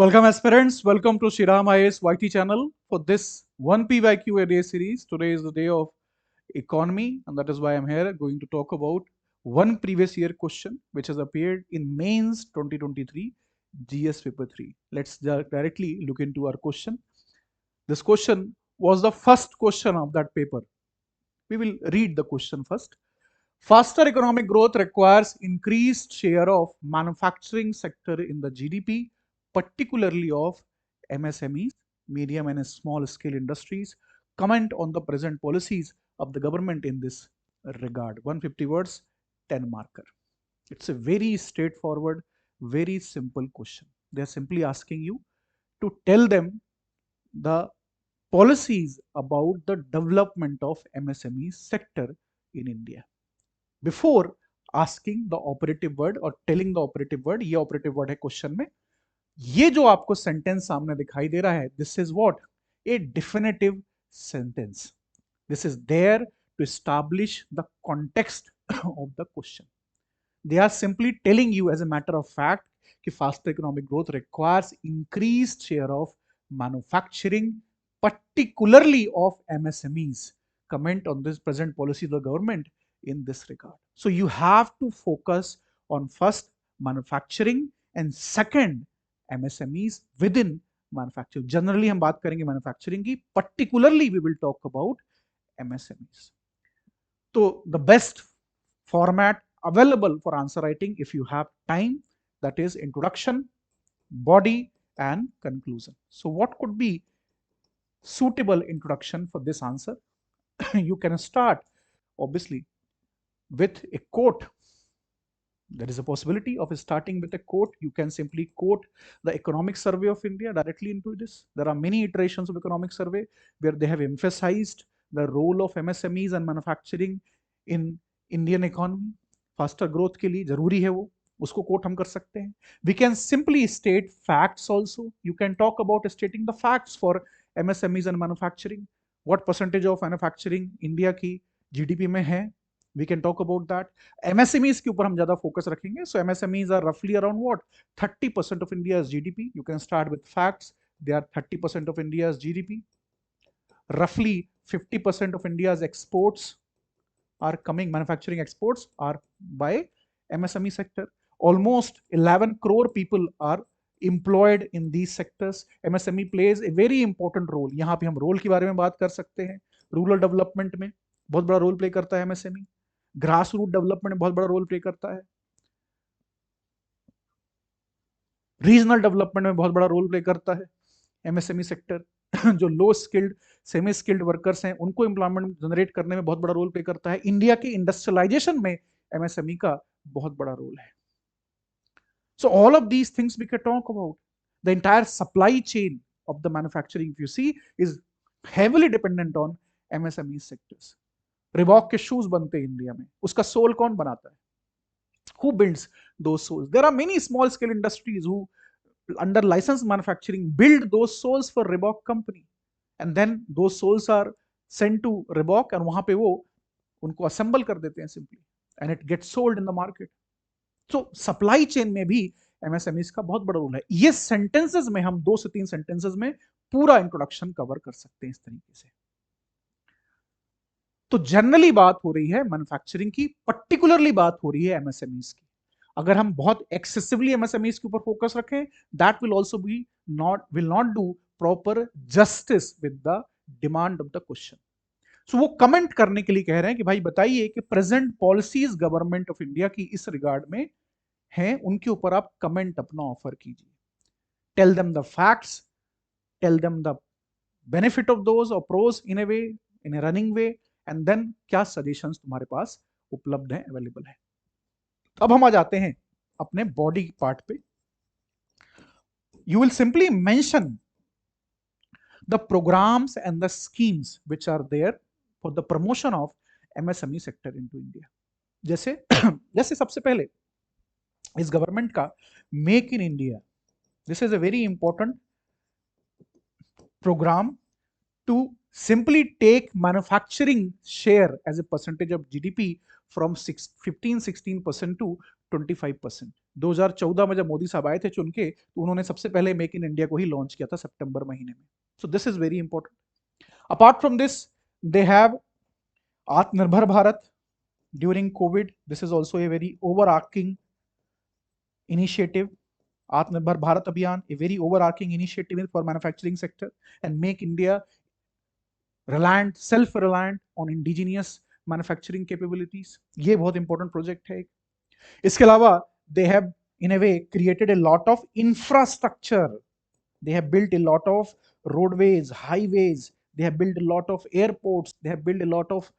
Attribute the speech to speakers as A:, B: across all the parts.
A: Welcome aspirants, welcome to SRIRAM IAS YT channel for this One PYQ a day series. Today is the day of economy and that is why I'm here going to talk about one previous year question which has appeared in mains 2023 GS paper 3. Let's directly look into our question. This question was the first question of that paper. We will read the question first. Faster economic growth requires increased share of manufacturing sector in the GDP, particularly of MSMEs, medium and small scale industries. Comment on the present policies of the government in this regard. 150 words, 10 marker. It's a very straightforward, very simple question. They are simply asking you to tell them the policies about the development of MSME sector in India. Before asking the operative word or telling the operative word, ये operative word है question में. ये जो आपको sentence सामने दिखाई दे रहा है, this is what? A definitive sentence. This is there to establish the context of the question. They are simply telling you as a matter of fact कि faster economic growth requires increased share of manufacturing, particularly of MSMEs. Comment on this present policy of the government in this regard. So you have to focus on first manufacturing and second MSMEs within manufacturing. Generally हम बात करेंगे manufacturing की, particularly we will talk about MSMEs. So the best format available for answer writing if you have time, that is introduction, body and conclusion. So what could be suitable introduction for this answer? You can start obviously with a quote. There is a possibility of starting with a quote. You can simply quote the Economic Survey of India directly into this. There are many iterations of Economic Survey where they have emphasized the role of MSMEs and manufacturing in Indian economy. Faster growth के लिए जरूरी है वो, उसको quote हम कर सकते हैं. We can simply state facts also. You can talk about stating the facts for MSMEs and manufacturing. What percentage of manufacturing India की GDP में है? We can talk about that. MSMEs के ऊपर हम ज़्यादा focus रखेंगे. So MSMEs are roughly around what? 30% of India's GDP. You can start with facts. They are 30% of India's GDP. Roughly 50% of India's exports are coming, manufacturing exports are by MSME sector. Almost 11 crore people are employed in these sectors. MSME plays a very important role. यहाँ पे हम role के बारे में बात कर सकते हैं. रूरल डेवलपमेंट में बहुत बड़ा रोल प्ले करता है MSME. ग्रास रूट डेवलपमेंट में बहुत बड़ा रोल प्ले करता है. रीजनल डेवलपमेंट में बहुत बड़ा रोल प्ले करता है MSME सेक्टर. जो लो स्किल्ड सेमी स्किल्ड वर्कर्स हैं उनको एम्प्लॉयमेंट जनरेट करने में बहुत बड़ा रोल प्ले करता है. इंडिया की इंडस्ट्रियलाइजेशन में MSME का बहुत बड़ा रोल है. So all of these things we can talk about. The entire supply chain of the manufacturing, if you see, is heavily dependent on MSME sectors. Reebok के shoes बनते हैं India में, उसका सोल कौन बनाता है? Who builds those soles? There are many small scale industries who under licensed manufacturing build those soles for Reebok company and then those soles are sent to Reebok and वहां पे वो उनको assemble कर देते हैं simply and it gets sold in the market. So supply chain में भी MSMEs का बहुत बड़ा रोल है. ये sentences में हम 2 से 3 sentences में पूरा इंट्रोडक्शन कवर कर सकते हैं इस तरीके से. तो जनरली बात हो रही है मैन्युफैक्चरिंग की, पर्टिकुलरली बात हो रही है MSMEs की. अगर हम बहुत एक्सेसिवली MSMEs के ऊपर फोकस रखें, that will also be will not do proper justice with the demand of the question. So वो कमेंट करने के लिए कह रहे हैं कि भाई बताइए कि present policies government of India की इस रिगार्ड में हैं, उनके ऊपर आप कमेंट अपना ऑफर कीजिए. Tell them the facts, tell them the benefit of those और pros in a way, in a running way, and then क्या सजेशंस तुम्हारे पास उपलब्ध हैं, अवेलेबल है. अब हम आ जाते हैं अपने बॉडी पार्ट पे. You will simply mention the programmes and the schemes which are there for the promotion of MSME sector into India. जैसे जैसे सबसे पहले इस गवर्नमेंट का make in India, this is a very important programme to simply take manufacturing share as a percentage of GDP from 15-16% to 25%। 2014 में जब मोदी साहब आए थे चुन के, तो उन्होंने सबसे पहले मेक इन इंडिया को ही लॉन्च किया था सितंबर महीने में। So this is very important. Apart from this, they have आत्मनिर्भर Bharat during COVID. This is also a very overarching initiative. Atmanirbhar Bharat Abhiyan, a very overarching initiative for manufacturing sector, and make India reliant, self-reliant on indigenous manufacturing capabilities. ये बहुत important project है। इसके अलावा they have in a way created a lot of infrastructure. They have built a lot of roadways, highways. They have built a lot of airports. They have built a lot of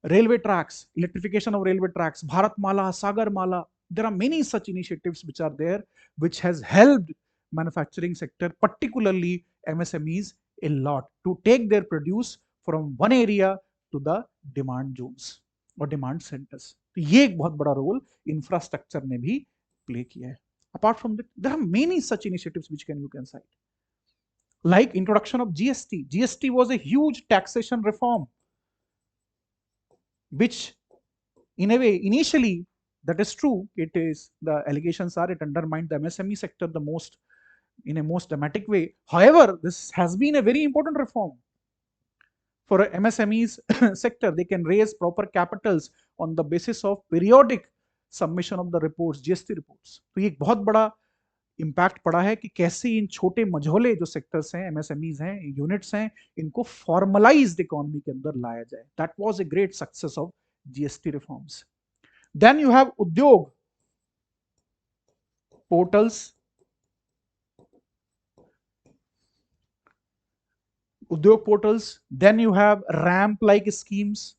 A: railway tracks, electrification of railway tracks, Bharat Mala, Sagar Mala. There are many such initiatives which are there, which has helped manufacturing sector, particularly MSMEs, a lot to take their produce from one area to the demand zones or demand centers. तो ये एक बहुत बड़ा role infrastructure ने भी play किया है। Apart from that, there are many such initiatives which you can cite, like introduction of GST. GST was a huge taxation reform, which in a way initially, that is true, it is, the allegations are it undermined the MSME sector the most, in a most dramatic way. However, this has been a very important reform for MSMEs sector. They can raise proper capitals on the basis of periodic submission of the reports, GST reports. तो ये एक बहुत बड़ा impact पड़ा है कि कैसे इन छोटे मझोले जो सेक्टर्स हैं, एमएसएमईज हैं, यूनिट्स हैं, इनको फॉर्मलाइज्ड इकोनॉमी के अंदर लाया जाए। That was a great success of GST reforms. Then you have Udyog portals, then you have ramp like schemes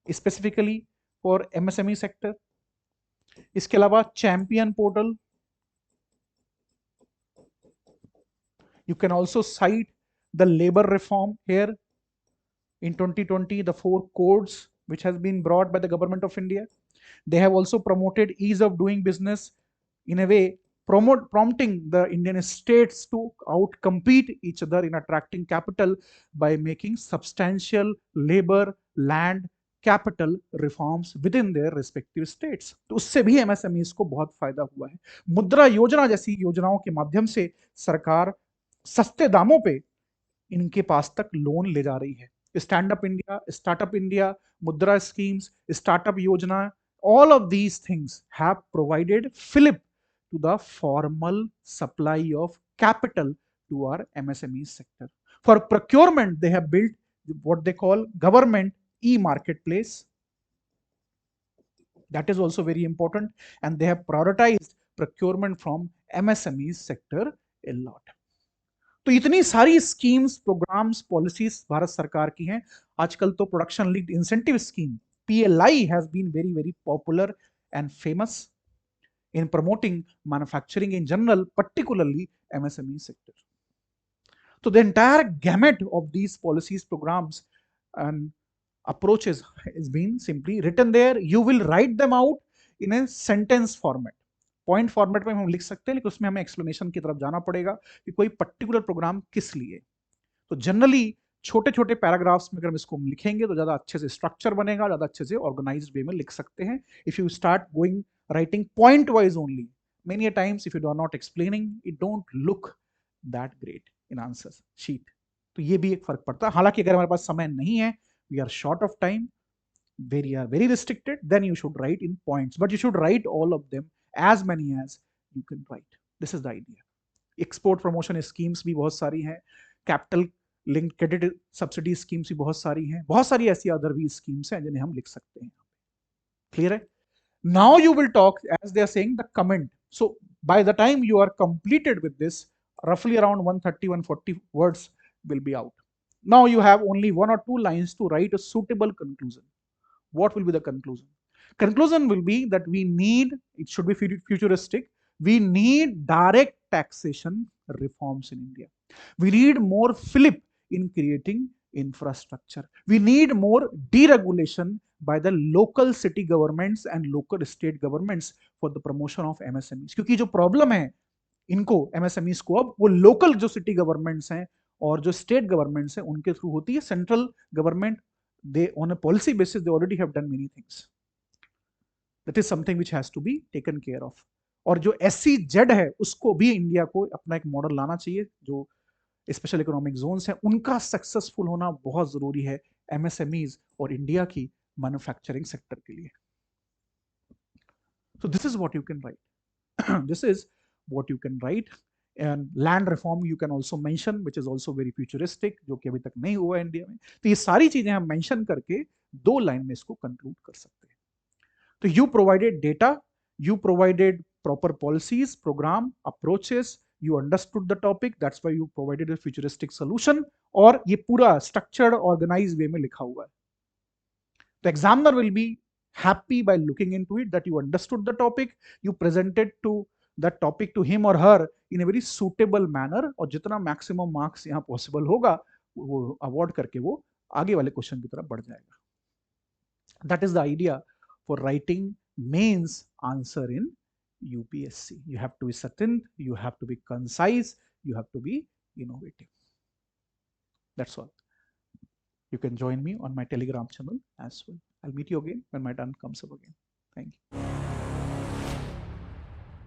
A: specifically for MSME sector। इसके अलावा champion portal, you can also cite the labor reform here in 2020, the 4 codes which has been brought by the government of India. They have also promoted ease of doing business, in a way prompting the Indian states to outcompete each other in attracting capital by making substantial labor, land, capital reforms with in their respective states. तो उससे भी MSMEs को बहुत फायदा हुआ है। मुद्रा योजना जैसी योजनाओं के माध्यम से सरकार सस्ते दामों पे इनके पास तक लोन ले जा रही है। Stand up India, startup India, मुद्रा स्कीम्स, स्टार्टअप योजना, all of these things have provided fillip to the formal supply of capital to our MSME sector. For procurement, they have built what they call government e-marketplace. That is also very important, and they have prioritized procurement from MSME sector a lot. तो इतनी सारी schemes, programmes, policies Bharat सरकार की हैं। आजकल तो production linked incentive scheme PLI has been very, very popular and famous in promoting manufacturing in general, particularly MSME sector. So the entire gamut of these policies, programs, and approaches is being simply written there. You will write them out in a sentence format. Point format में हम लिख सकते हैं, लेकिन उसमें हमें explanation की तरफ जाना पड़ेगा कि कोई पर्टिकुलर प्रोग्राम किस लिए। तो जनरली छोटे छोटे पैराग्राफ्स में अगर हम इसको लिखेंगे तो ज्यादा अच्छे से स्ट्रक्चर बनेगा, ज्यादा अच्छे से ऑर्गेनाइज्ड वे में लिख सकते हैं। If you start going writing point wise only, many a times if you are not explaining, it don't look that great in answer sheet. तो ये भी एक फर्क पड़ता है। हालांकि अगर हमारे पास समय नहीं है, we are short of time, very restricted, then you should write in points, but you should write all of them, as many as you can write. This is the idea. Export promotion schemes भी बहुत सारी हैं, capital linked credit subsidy schemes भी बहुत सारी हैं, बहुत सारी ऐसी other भी schemes हैं जिन्हें हम लिख सकते हैं। Clear है? Now you will talk, as they are saying, the comment. So by the time you are completed with this, roughly around 130-140 words will be out. Now you have only 1 or 2 lines to write a suitable conclusion. What will be the conclusion? Conclusion will be that we need, it should be futuristic, we need direct taxation reforms in India. We need more fillip in creating infrastructure. We need more deregulation by the local city governments and local state governments for the promotion of MSMEs. क्योंकि जो problem है इनको MSMEs को, अब वो local जो city governments हैं और जो स्टेट गवर्नमेंट्स हैं उनके थ्रू होती है. Central government, they on a policy basis they already have done many things. That is something which has to be taken care of. और जो SCZ है उसको भी इंडिया को अपना एक मॉडल लाना चाहिए. जो स्पेशल इकोनॉमिक जोन्स हैं उनका सक्सेसफुल होना बहुत जरूरी है MSMEs और इंडिया की मैन्युफैक्चरिंग सेक्टर के लिए. So this is what you can write. This is what you can write. And land reform you can also mention, which is also very futuristic, जो कि अभी तक नहीं हुआ है इंडिया में. तो ये सारी चीजें हम मेंशन करके 2 लाइन में इसको कंक्लूड कर सकते हैं. तो you provided data, you provided proper policies, program, approaches, you understood the topic, that's why you provided a futuristic solution. और ये पूरा structured, organized way में लिखा हुआ है. The examiner will be happy by looking into it that you understood the topic, you presented to that topic to him or her in a very suitable manner, और जितना maximum marks यहाँ possible होगा वो award करके वो आगे वाले question की तरफ बढ़ जाएगा. That is the idea for writing mains answer in UPSC. You have to be succinct, you have to be concise, you have to be innovative. That's all. You can join me on my Telegram channel as well. I'll meet you again when my turn comes up again. Thank you.